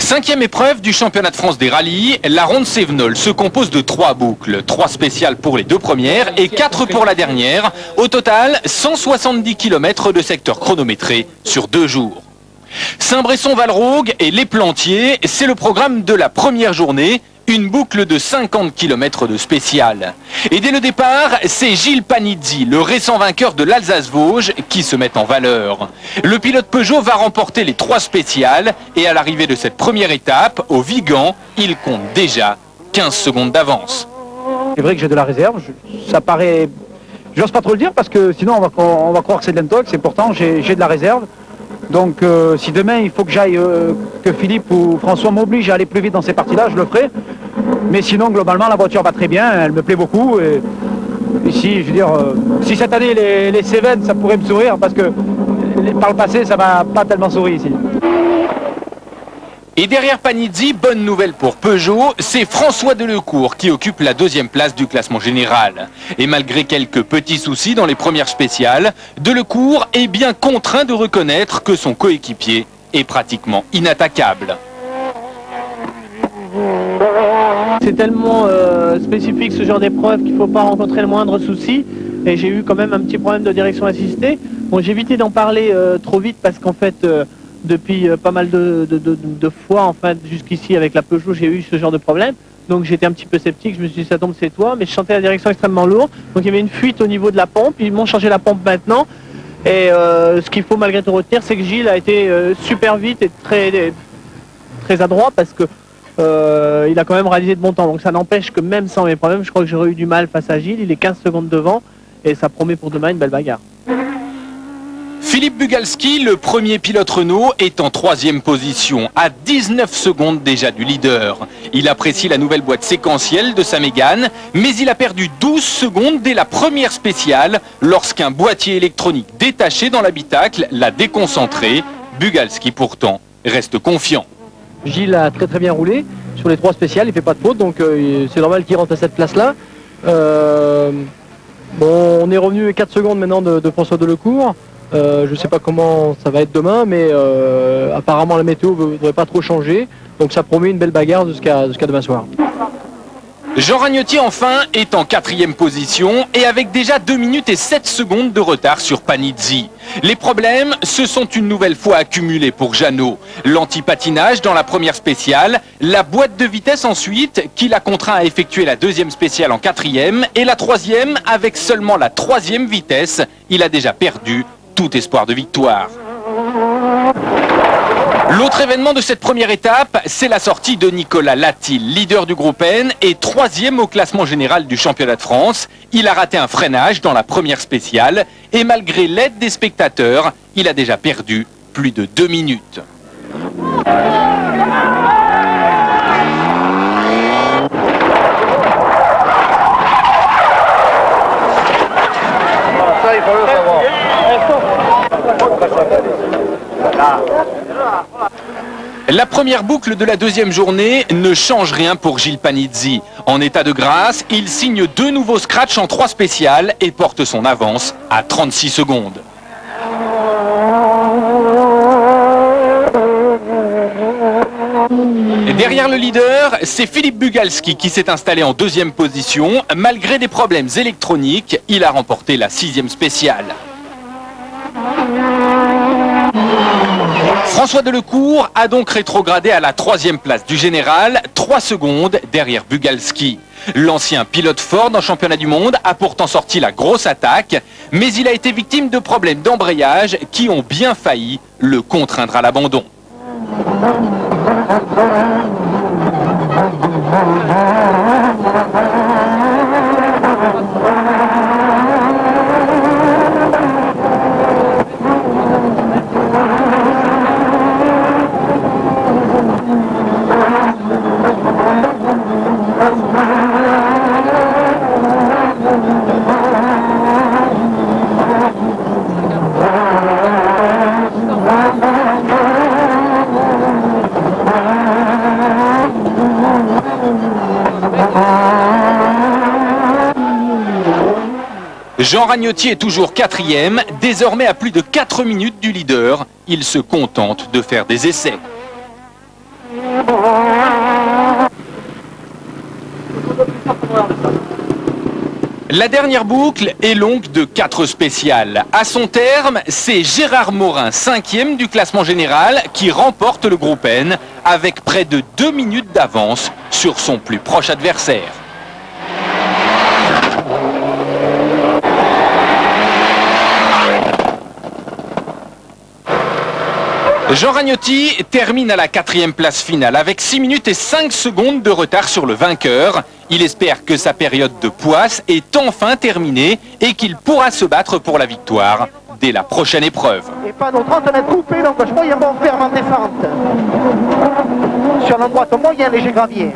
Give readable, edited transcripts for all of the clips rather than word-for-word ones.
Cinquième épreuve du championnat de France des rallyes, la ronde Sévenol se compose de 3 boucles, 3 spéciales pour les 2 premières et 4 pour la dernière. Au total, 170 km de secteur chronométré sur 2 jours. Saint-Bresson-Valrogue et Les Plantiers, c'est le programme de la première journée. Une boucle de 50 km de spécial. Et dès le départ, c'est Gilles Panizzi, le récent vainqueur de l'Alsace-Vosges, qui se met en valeur. Le pilote Peugeot va remporter les 3 spéciales et à l'arrivée de cette première étape, au Vigan, il compte déjà 15 secondes d'avance. C'est vrai que j'ai de la réserve, ça paraît... J'ose pas trop le dire parce que sinon on va croire que c'est de l'intox et pourtant j'ai de la réserve. Donc si demain il faut que j'aille, que Philippe ou François m'oblige à aller plus vite dans ces parties-là, je le ferai. Mais sinon globalement la voiture va très bien, elle me plaît beaucoup. Et ici, je veux dire, si cette année les Cévennes ça pourrait me sourire parce que par le passé ça m'a pas tellement souri ici. Et derrière Panizzi, bonne nouvelle pour Peugeot, c'est François Delecourt qui occupe la 2e place du classement général. Et malgré quelques petits soucis dans les premières spéciales, Delecourt est bien contraint de reconnaître que son coéquipier est pratiquement inattaquable. C'est tellement spécifique ce genre d'épreuve qu'il ne faut pas rencontrer le moindre souci. Et j'ai eu quand même un petit problème de direction assistée. Bon, j'ai évité d'en parler trop vite parce qu'en fait... depuis pas mal de fois, en fait, jusqu'ici avec la Peugeot, j'ai eu ce genre de problème. Donc j'étais un petit peu sceptique, je me suis dit ça tombe c'est toi, mais je sentais la direction extrêmement lourde. Donc il y avait une fuite au niveau de la pompe, ils m'ont changé la pompe maintenant. Et ce qu'il faut malgré tout retenir, c'est que Gilles a été super vite et très adroit parce que il a quand même réalisé de bon temps. Donc ça n'empêche que même sans mes problèmes, je crois que j'aurais eu du mal face à Gilles. Il est 15 secondes devant et ça promet pour demain une belle bagarre. Philippe Bugalski, le premier pilote Renault, est en 3e position, à 19 secondes déjà du leader. Il apprécie la nouvelle boîte séquentielle de sa Mégane, mais il a perdu 12 secondes dès la première spéciale, lorsqu'un boîtier électronique détaché dans l'habitacle l'a déconcentré. Bugalski, pourtant, reste confiant. Gilles a très bien roulé sur les 3 spéciales, il fait pas de faute, donc c'est normal qu'il rentre à cette place-là. Bon, on est revenu 4 secondes maintenant de François Delecourt. Je ne sais pas comment ça va être demain, mais apparemment la météo ne devrait pas trop changer. Donc ça promet une belle bagarre jusqu'à demain soir. Jean Ragnotti, enfin, est en 4e position et avec déjà 2 minutes et 7 secondes de retard sur Panizzi. Les problèmes se sont une nouvelle fois accumulés pour Jeannot. L'antipatinage dans la première spéciale, la boîte de vitesse ensuite, qui l'a contraint à effectuer la 2e spéciale en 4e et la 3e avec seulement la 3e vitesse. Il a déjà perdu tout espoir de victoire. L'autre événement de cette première étape, c'est la sortie de Nicolas Latil, leader du groupe N et 3e au classement général du championnat de France. Il a raté un freinage dans la première spéciale et malgré l'aide des spectateurs, il a déjà perdu plus de 2 minutes. Ça, il faut le savoir. La première boucle de la 2e journée ne change rien pour Gilles Panizzi. En état de grâce, il signe 2 nouveaux scratchs en 3 spéciales et porte son avance à 36 secondes. Derrière le leader, c'est Philippe Bugalski qui s'est installé en 2e position. Malgré des problèmes électroniques, il a remporté la 6e spéciale. François Delecourt a donc rétrogradé à la 3e place du général, 3 secondes derrière Bugalski. L'ancien pilote Ford en championnat du monde a pourtant sorti la grosse attaque, mais il a été victime de problèmes d'embrayage qui ont bien failli le contraindre à l'abandon. Jean Ragnotti est toujours 4e, désormais à plus de 4 minutes du leader. Il se contente de faire des essais. La dernière boucle est longue de 4 spéciales. À son terme, c'est Gérard Morin, 5e du classement général, qui remporte le groupe N avec près de 2 minutes d'avance sur son plus proche adversaire. Jean Ragnotti termine à la 4e place finale avec 6 minutes et 5 secondes de retard sur le vainqueur. Il espère que sa période de poisse est enfin terminée et qu'il pourra se battre pour la victoire dès la prochaine épreuve. Et panneau 30 mètres coupé, donc je moyen bon ferme en descente. Sur la droite moyen léger gravier.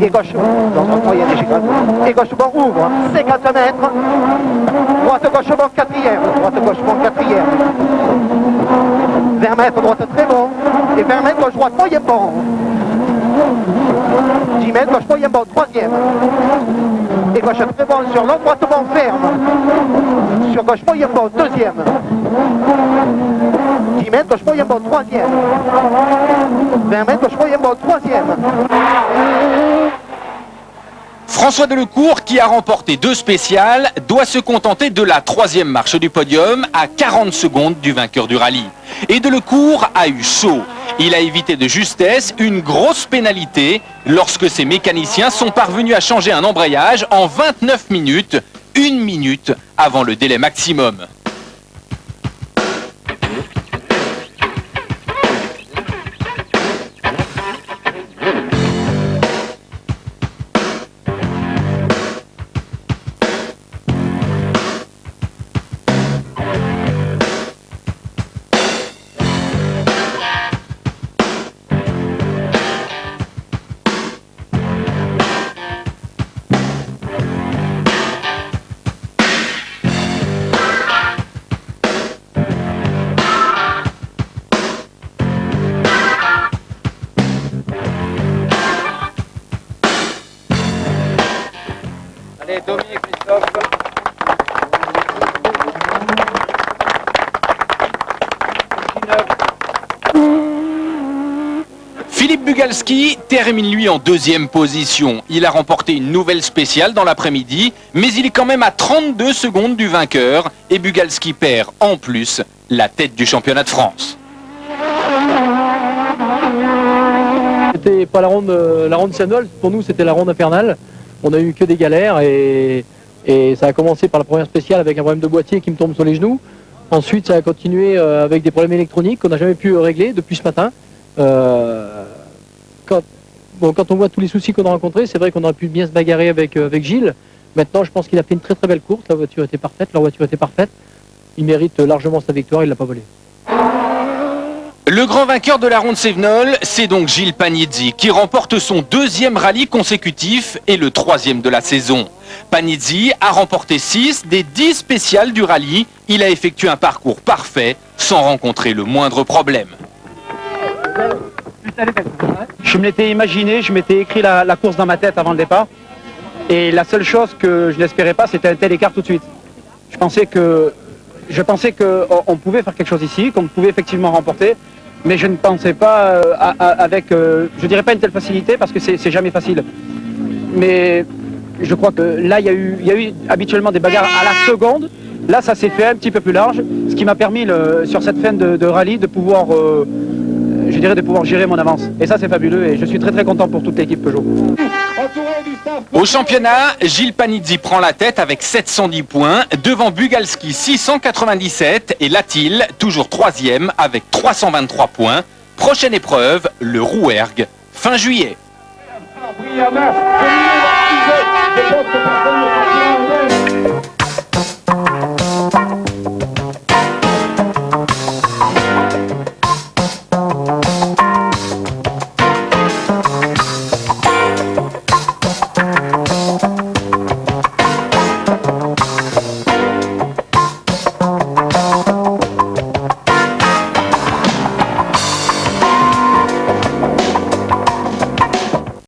Et gauche, donc moyen léger gravier. Et gauche bon ouvre, 50 mètres. Droite gauche bon 4e. Droite gauche bon 4e. 20 mètres droite très bon. Et 20 mètres gauche droite moyen bon. 10 mètres gauche moyen bon 3e. Et gauche très bon sur l'autre, droite bon ferme. Sur gauche moyen bon 2e. 10 mètres gauche moyen bon 3e. 20 mètres gauche moyen bon 3e. François Delecourt, qui a remporté 2 spéciales, doit se contenter de la 3e marche du podium à 40 secondes du vainqueur du rallye. Et Delecourt a eu chaud. Il a évité de justesse une grosse pénalité lorsque ses mécaniciens sont parvenus à changer un embrayage en 29 minutes, 1 minute avant le délai maximum. Allez, Dominique, Christophe. Philippe Bugalski termine lui en 2e position. Il a remporté une nouvelle spéciale dans l'après-midi, mais il est quand même à 32 secondes du vainqueur et Bugalski perd en plus la tête du championnat de France. C'était pas la ronde Saint-Nol, pour nous c'était la ronde infernale. On a eu que des galères et ça a commencé par la première spéciale avec un problème de boîtier qui me tombe sur les genoux. Ensuite ça a continué avec des problèmes électroniques qu'on n'a jamais pu régler depuis ce matin. Quand on voit tous les soucis qu'on a rencontrés, c'est vrai qu'on aurait pu bien se bagarrer avec Gilles. Maintenant je pense qu'il a fait une très très belle course, la voiture était parfaite, leur voiture était parfaite. Il mérite largement sa victoire, il ne l'a pas volée. Le grand vainqueur de la ronde Sévenol, c'est donc Gilles Panizzi, qui remporte son 2e rallye consécutif et le 3e de la saison. Panizzi a remporté 6 des 10 spéciales du rallye. Il a effectué un parcours parfait, sans rencontrer le moindre problème. Je me l'étais imaginé, je m'étais écrit la course dans ma tête avant le départ. Et la seule chose que je n'espérais pas, c'était un tel écart tout de suite. Je pensais qu'on pouvait faire quelque chose ici, qu'on pouvait effectivement remporter. Mais je ne pensais pas avec, je dirais pas une telle facilité, parce que c'est jamais facile. Mais je crois que là, il y a eu habituellement des bagarres à la seconde. Là, ça s'est fait un petit peu plus large, ce qui m'a permis, sur cette fin de rallye, de pouvoir, je dirais, de pouvoir gérer mon avance. Et ça, c'est fabuleux, et je suis très très content pour toute l'équipe Peugeot. Au championnat, Gilles Panizzi prend la tête avec 710 points, devant Bugalski 697 et Latil, toujours 3e avec 323 points. Prochaine épreuve, le Rouergue, fin juillet.